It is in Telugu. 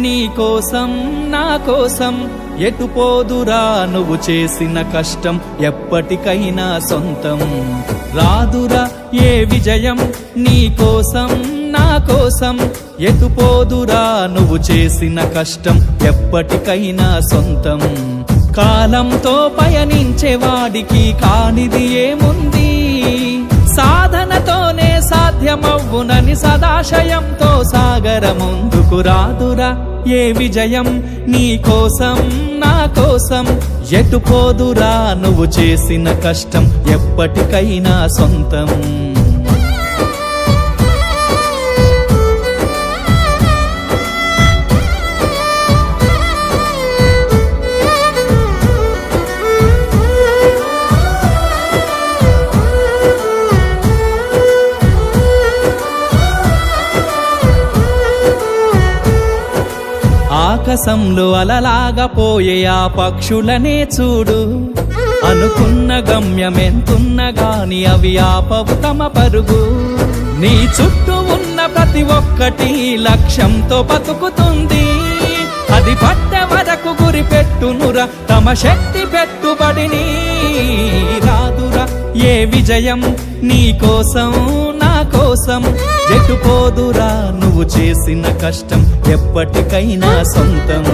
నీ కోసం నా కోసం ఎటు పోదురా నువ్వు చేసిన కష్టం ఎప్పటికైనా సొంతం రాదురా ఏ విజయం నీ కోసం నా కోసం ఎటు పోదురా నువ్వు చేసిన కష్టం ఎప్పటికైనా సొంతం కాలంతో పయనించేవాడికి కానిది ఏముంది సాధనతోనే సాధ్యమవ్వునని సదాశయంతో సాగర ముందుకు రాదురా ఏ విజయం నీ కోసం నా కోసం ఎటు పోదురా నువ్వు చేసిన కష్టం ఎప్పటికైనా సొంతం ఆకాశంలో అలలాగా పోయే ఆ పక్షులనే చూడు అనుకున్న గమ్యమెంతున్న గాని అవి ఆపవు తమ పరుగు నీ చుట్టూ ఉన్న ప్రతి ఒక్కటి లక్ష్యంతో బతుకుతుంది అది పట్టే వరకు గురి పెట్టునురా తమ శక్తి పెట్టుబడిని రాదురా ఏ విజయం నీ కోసం నా కోసం ఎటు పోదురా నువ్వు చేసిన కష్టం ఎప్పటికైనా సొంతం